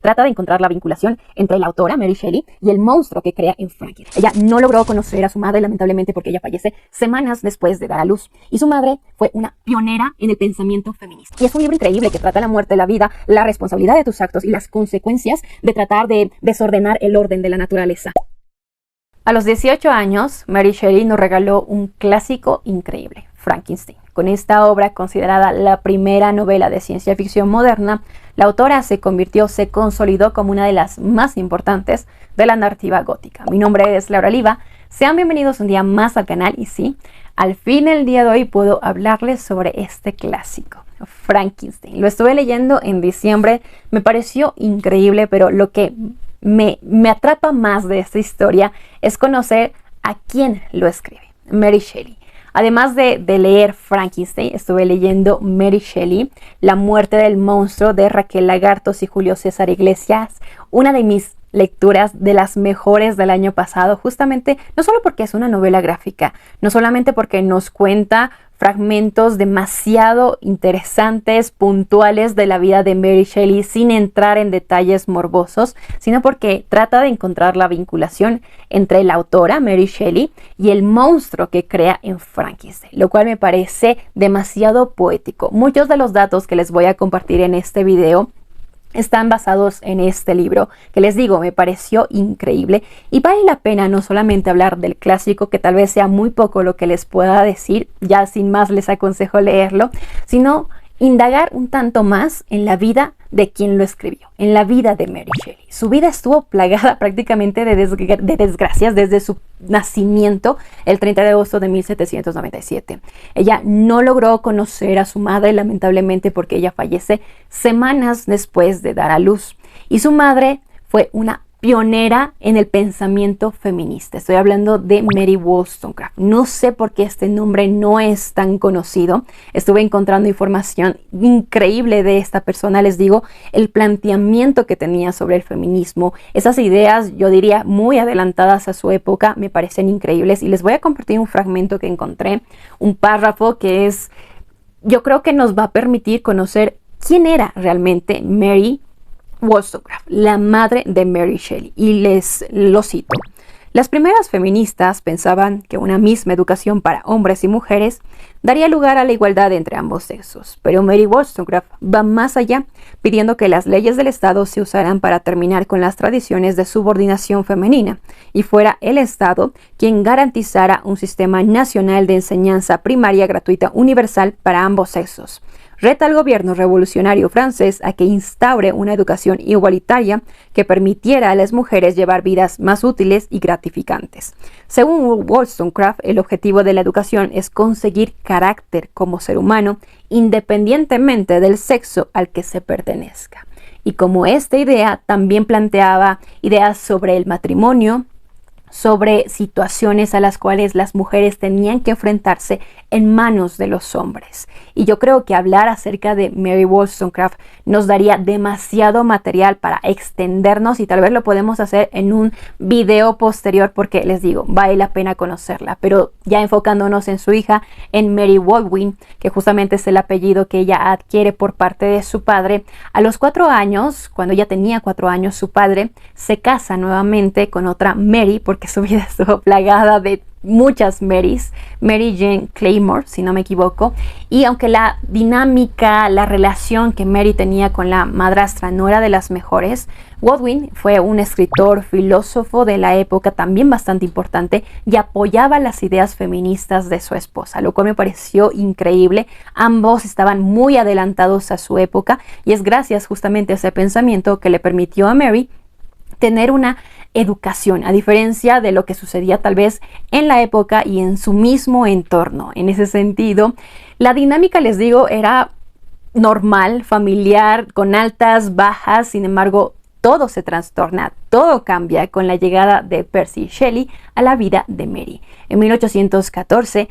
Trata de encontrar la vinculación entre la autora, Mary Shelley, y el monstruo que crea en Frankenstein. Ella no logró conocer a su madre, lamentablemente, porque ella fallece semanas después de dar a luz. Y su madre fue una pionera en el pensamiento feminista. Y es un libro increíble que trata la muerte, la vida, la responsabilidad de tus actos y las consecuencias de tratar de desordenar el orden de la naturaleza. A los 18 años, Mary Shelley nos regaló un clásico increíble, Frankenstein. Con esta obra, considerada la primera novela de ciencia ficción moderna, la autora se consolidó como una de las más importantes de la narrativa gótica. Mi nombre es Laura Oliva. Sean bienvenidos un día más al canal y sí, al fin el día de hoy puedo hablarles sobre este clásico, Frankenstein. Lo estuve leyendo en diciembre, me pareció increíble, pero lo que me atrapa más de esta historia es conocer a quién lo escribe, Mary Shelley. Además de leer Frankenstein, estuve leyendo Mary Shelley, La muerte del monstruo de Raquel Lagartos y Julio César Iglesias, una de mis lecturas de las mejores del año pasado, justamente no solo porque es una novela gráfica, no solamente porque nos cuenta fragmentos demasiado interesantes, puntuales de la vida de Mary Shelley sin entrar en detalles morbosos, sino porque trata de encontrar la vinculación entre la autora, Mary Shelley, y el monstruo que crea en Frankenstein, lo cual me parece demasiado poético. Muchos de los datos que les voy a compartir en este video están basados en este libro, que les digo, me pareció increíble y vale la pena no solamente hablar del clásico, que tal vez sea muy poco lo que les pueda decir, ya sin más les aconsejo leerlo, sino indagar un tanto más en la vida de quien lo escribió, en la vida de Mary Shelley. Su vida estuvo plagada prácticamente de desgracias desde su nacimiento el 30 de agosto de 1797. Ella no logró conocer a su madre, lamentablemente, porque ella fallece semanas después de dar a luz. Y su madre fue una pionera en el pensamiento feminista. Estoy hablando de Mary Wollstonecraft. No sé por qué este nombre no es tan conocido. Estuve encontrando información increíble de esta persona. Les digo, el planteamiento que tenía sobre el feminismo, esas ideas, yo diría, muy adelantadas a su época, me parecen increíbles. Y les voy a compartir un fragmento que encontré, un párrafo que yo creo que nos va a permitir conocer quién era realmente Mary Wollstonecraft, la madre de Mary Shelley, y les lo cito. Las primeras feministas pensaban que una misma educación para hombres y mujeres daría lugar a la igualdad entre ambos sexos, pero Mary Wollstonecraft va más allá, pidiendo que las leyes del Estado se usaran para terminar con las tradiciones de subordinación femenina y fuera el Estado quien garantizara un sistema nacional de enseñanza primaria gratuita universal para ambos sexos. Reta al gobierno revolucionario francés a que instaure una educación igualitaria que permitiera a las mujeres llevar vidas más útiles y gratificantes. Según Wollstonecraft, el objetivo de la educación es conseguir carácter como ser humano, independientemente del sexo al que se pertenezca. Y como esta idea también planteaba ideas sobre el matrimonio, sobre situaciones a las cuales las mujeres tenían que enfrentarse en manos de los hombres. Y yo creo que hablar acerca de Mary Wollstonecraft nos daría demasiado material para extendernos y tal vez lo podemos hacer en un video posterior porque les digo, vale la pena conocerla. Pero ya enfocándonos en su hija, en Mary Baldwin, que justamente es el apellido que ella adquiere por parte de su padre, a los 4 años, cuando ella tenía 4 años, su padre se casa nuevamente con otra Mary, porque su vida estuvo plagada de muchas Marys, Mary Jane Claymore, si no me equivoco, y aunque la dinámica, la relación que Mary tenía con la madrastra no era de las mejores, Baldwin fue un escritor, filósofo de la época también bastante importante y apoyaba las ideas feministas de su esposa, lo cual me pareció increíble. Ambos estaban muy adelantados a su época y es gracias justamente a ese pensamiento que le permitió a Mary tener una educación, a diferencia de lo que sucedía tal vez en la época y en su mismo entorno. En ese sentido, la dinámica, les digo, era normal, familiar, con altas, bajas. Sin embargo, todo se trastorna, todo cambia con la llegada de Percy Shelley a la vida de Mary. En 1814,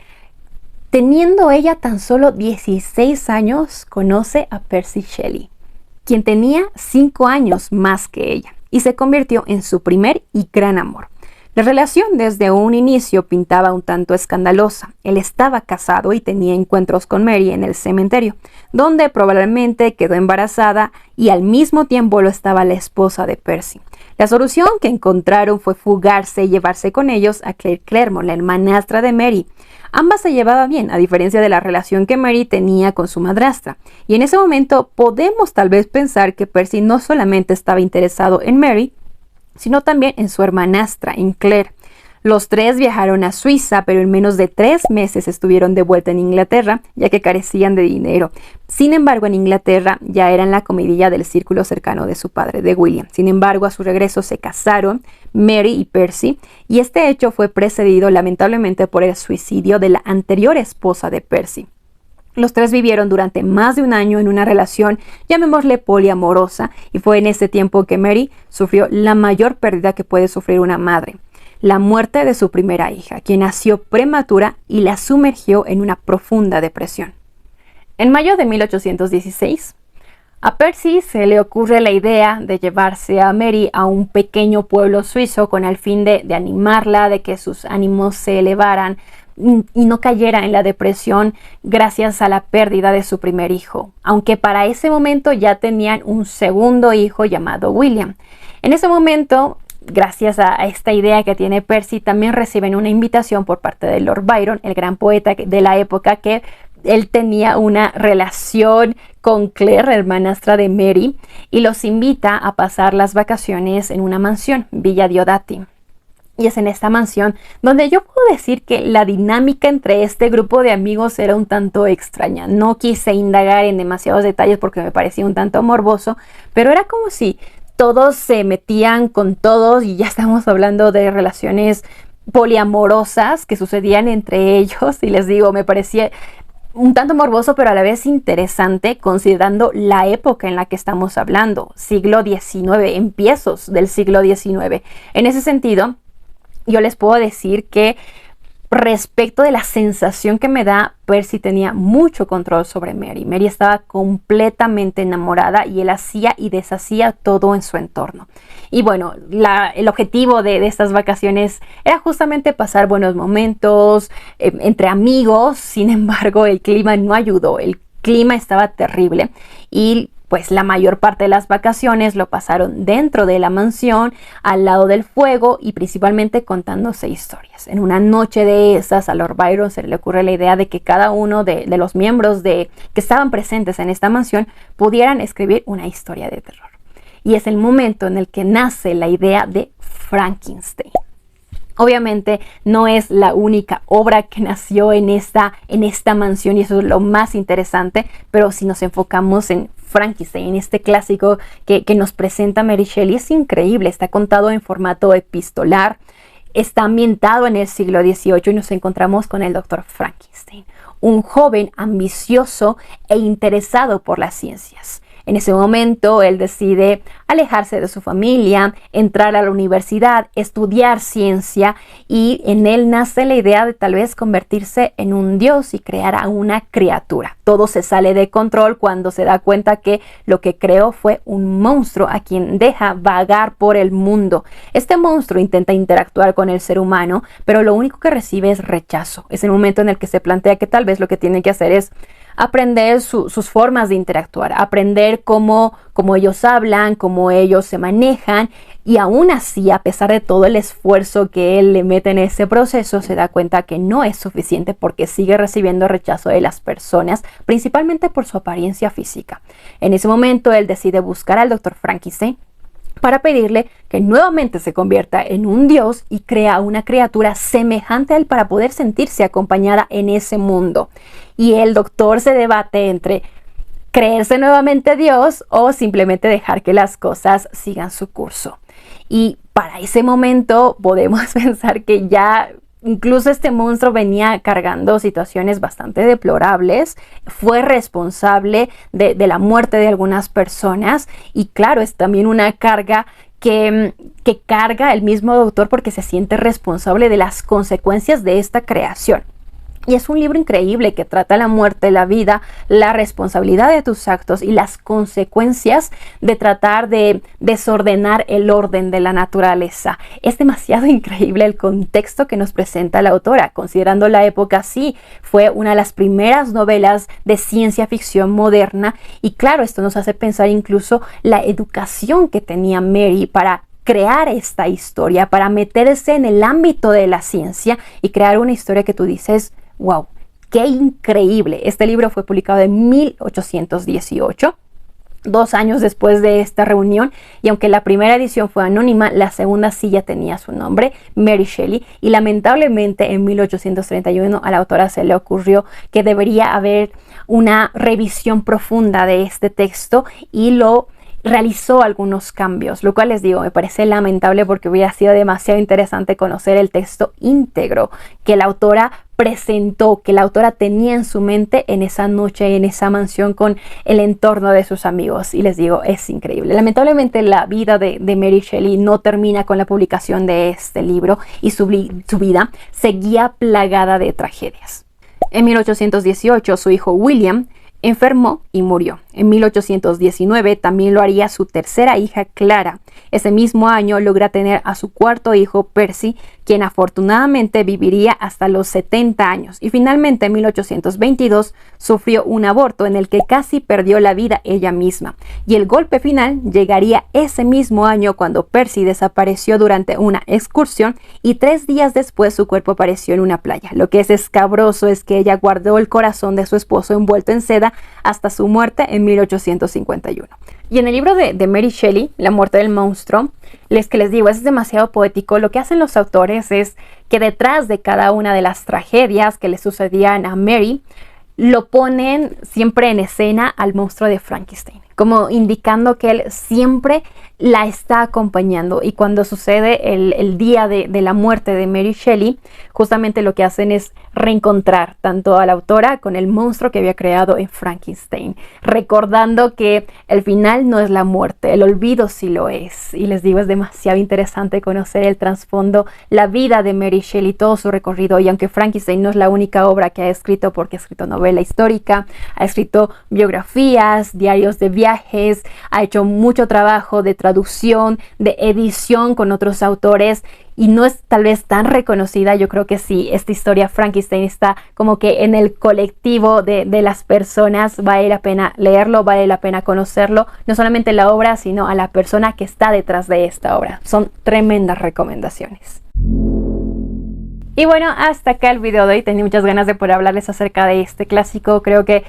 teniendo ella tan solo 16 años, conoce a Percy Shelley, quien tenía 5 años más que ella, y se convirtió en su primer y gran amor. La relación desde un inicio pintaba un tanto escandalosa. Él estaba casado y tenía encuentros con Mary en el cementerio, donde probablemente quedó embarazada y al mismo tiempo lo estaba la esposa de Percy. La solución que encontraron fue fugarse y llevarse con ellos a Claire Clairmont, la hermanastra de Mary. Ambas se llevaban bien, a diferencia de la relación que Mary tenía con su madrastra. Y en ese momento podemos tal vez pensar que Percy no solamente estaba interesado en Mary, sino también en su hermanastra, en Claire. Los tres viajaron a Suiza, pero en menos de 3 meses estuvieron de vuelta en Inglaterra, ya que carecían de dinero. Sin embargo, en Inglaterra ya eran la comidilla del círculo cercano de su padre, de William. Sin embargo, a su regreso se casaron Mary y Percy, y este hecho fue precedido lamentablemente por el suicidio de la anterior esposa de Percy. Los tres vivieron durante más de un año en una relación, llamémosle poliamorosa, y fue en este tiempo que Mary sufrió la mayor pérdida que puede sufrir una madre, la muerte de su primera hija, quien nació prematura y la sumergió en una profunda depresión. En mayo de 1816, a Percy se le ocurre la idea de llevarse a Mary a un pequeño pueblo suizo con el fin de animarla, de que sus ánimos se elevaran y no cayera en la depresión gracias a la pérdida de su primer hijo, aunque para ese momento ya tenían un segundo hijo llamado William. En ese momento, gracias a esta idea que tiene Percy, también reciben una invitación por parte de Lord Byron, el gran poeta de la época, que él tenía una relación con Claire, hermanastra de Mary, y los invita a pasar las vacaciones en una mansión, Villa Diodati. Y es en esta mansión donde yo puedo decir que la dinámica entre este grupo de amigos era un tanto extraña. No quise indagar en demasiados detalles porque me parecía un tanto morboso, pero era como si todos se metían con todos y ya estamos hablando de relaciones poliamorosas que sucedían entre ellos. Y les digo, me parecía un tanto morboso, pero a la vez interesante, considerando la época en la que estamos hablando, siglo XIX, empiezos del siglo XIX. En ese sentido, yo les puedo decir que respecto de la sensación que me da, Percy tenía mucho control sobre Mary. Mary estaba completamente enamorada y él hacía y deshacía todo en su entorno. Y bueno, el objetivo de estas vacaciones era justamente pasar buenos momentos entre amigos. Sin embargo, el clima no ayudó. El clima estaba terrible y pues la mayor parte de las vacaciones lo pasaron dentro de la mansión, al lado del fuego y principalmente contándose historias. En una noche de esas a Lord Byron se le ocurre la idea de que cada uno de los miembros que estaban presentes en esta mansión pudieran escribir una historia de terror. Y es el momento en el que nace la idea de Frankenstein. Obviamente no es la única obra que nació en esta mansión y eso es lo más interesante, pero si nos enfocamos en Frankenstein, este clásico que nos presenta Mary Shelley, es increíble, está contado en formato epistolar, está ambientado en el siglo XVIII y nos encontramos con el Dr. Frankenstein, un joven ambicioso e interesado por las ciencias. En ese momento él decide alejarse de su familia, entrar a la universidad, estudiar ciencia y en él nace la idea de tal vez convertirse en un dios y crear a una criatura. Todo se sale de control cuando se da cuenta que lo que creó fue un monstruo a quien deja vagar por el mundo. Este monstruo intenta interactuar con el ser humano, pero lo único que recibe es rechazo. Es el momento en el que se plantea que tal vez lo que tiene que hacer es aprender sus formas de interactuar, aprender cómo ellos hablan, cómo ellos se manejan y aún así, a pesar de todo el esfuerzo que él le mete en ese proceso, se da cuenta que no es suficiente porque sigue recibiendo rechazo de las personas, principalmente por su apariencia física. En ese momento, él decide buscar al Dr. Frankenstein para pedirle que nuevamente se convierta en un dios y crea una criatura semejante a él para poder sentirse acompañada en ese mundo. Y el doctor se debate entre creerse nuevamente Dios o simplemente dejar que las cosas sigan su curso. Y para ese momento podemos pensar que ya incluso este monstruo venía cargando situaciones bastante deplorables, fue responsable de la muerte de algunas personas y claro, es también una carga que carga el mismo doctor porque se siente responsable de las consecuencias de esta creación. Y es un libro increíble que trata la muerte, la vida, la responsabilidad de tus actos y las consecuencias de tratar de desordenar el orden de la naturaleza. Es demasiado increíble el contexto que nos presenta la autora. Considerando la época, sí, fue una de las primeras novelas de ciencia ficción moderna. Y claro, esto nos hace pensar incluso la educación que tenía Mary para crear esta historia, para meterse en el ámbito de la ciencia y crear una historia que tú dices, wow, qué increíble. Este libro fue publicado en 1818, 2 años después de esta reunión, y aunque la primera edición fue anónima, la segunda sí ya tenía su nombre, Mary Shelley, y lamentablemente en 1831 a la autora se le ocurrió que debería haber una revisión profunda de este texto y lo realizó algunos cambios, lo cual les digo, me parece lamentable porque hubiera sido demasiado interesante conocer el texto íntegro que la autora presentó, que la autora tenía en su mente en esa noche, en esa mansión con el entorno de sus amigos. Y les digo, es increíble. Lamentablemente la vida de Mary Shelley no termina con la publicación de este libro y su vida seguía plagada de tragedias. En 1818 su hijo William enfermó y murió. En 1819 también lo haría su tercera hija Clara. Ese mismo año logra tener a su cuarto hijo Percy, quien afortunadamente viviría hasta los 70 años. Y finalmente en 1822 sufrió un aborto en el que casi perdió la vida ella misma. Y el golpe final llegaría ese mismo año cuando Percy desapareció durante una excursión y 3 días después su cuerpo apareció en una playa. Lo que es escabroso es que ella guardó el corazón de su esposo envuelto en seda hasta su muerte en 1851. Y en el libro de Mary Shelley, La muerte del monstruo, que les digo, es demasiado poético. Lo que hacen los autores es que detrás de cada una de las tragedias que le sucedían a Mary, lo ponen siempre en escena al monstruo de Frankenstein, como indicando que él siempre la está acompañando. Y cuando sucede el día de la muerte de Mary Shelley, justamente lo que hacen es reencontrar tanto a la autora con el monstruo que había creado en Frankenstein, recordando que el final no es la muerte, el olvido sí lo es. Y les digo, es demasiado interesante conocer el trasfondo, la vida de Mary Shelley, todo su recorrido. Y aunque Frankenstein no es la única obra que ha escrito, porque ha escrito novela histórica, ha escrito biografías, diarios de viajes, ha hecho mucho trabajo de traducción, de edición con otros autores, y no es tal vez tan reconocida. Yo creo que sí, esta historia Frankenstein está como que en el colectivo de las personas. Vale la pena leerlo, vale la pena conocerlo, no solamente la obra, sino a la persona que está detrás de esta obra. Son tremendas recomendaciones. Y bueno, hasta acá el video de hoy. Tenía muchas ganas de poder hablarles acerca de este clásico. Creo que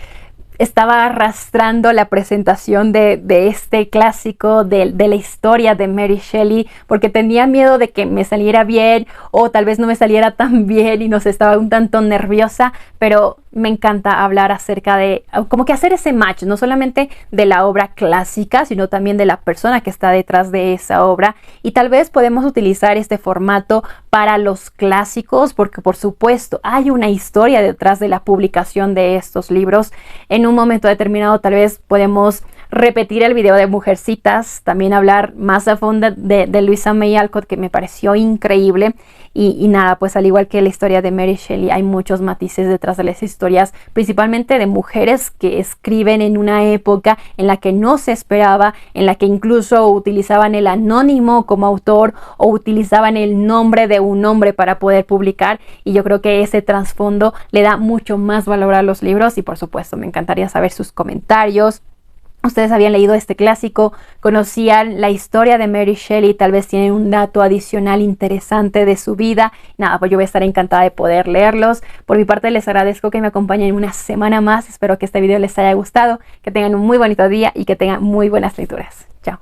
estaba arrastrando la presentación de este clásico, de la historia de Mary Shelley, porque tenía miedo de que me saliera bien o tal vez no me saliera tan bien y no sé, estaba un tanto nerviosa, pero me encanta hablar acerca de, como que hacer ese match, no solamente de la obra clásica, sino también de la persona que está detrás de esa obra. Y tal vez podemos utilizar este formato para los clásicos, porque por supuesto hay una historia detrás de la publicación de estos libros. En un momento determinado tal vez podemos repetir el video de Mujercitas, también hablar más a fondo de Louisa May Alcott, que me pareció increíble. Y nada, pues al igual que la historia de Mary Shelley, hay muchos matices detrás de las historias, principalmente de mujeres que escriben en una época en la que no se esperaba, en la que incluso utilizaban el anónimo como autor o utilizaban el nombre de un hombre para poder publicar. Y yo creo que ese trasfondo le da mucho más valor a los libros. Y por supuesto, me encantaría saber sus comentarios. ¿Ustedes habían leído este clásico? ¿Conocían la historia de Mary Shelley? Tal vez tienen un dato adicional interesante de su vida. Nada, pues yo voy a estar encantada de poder leerlos. Por mi parte, les agradezco que me acompañen una semana más. Espero que este video les haya gustado, que tengan un muy bonito día y que tengan muy buenas lecturas. Chao.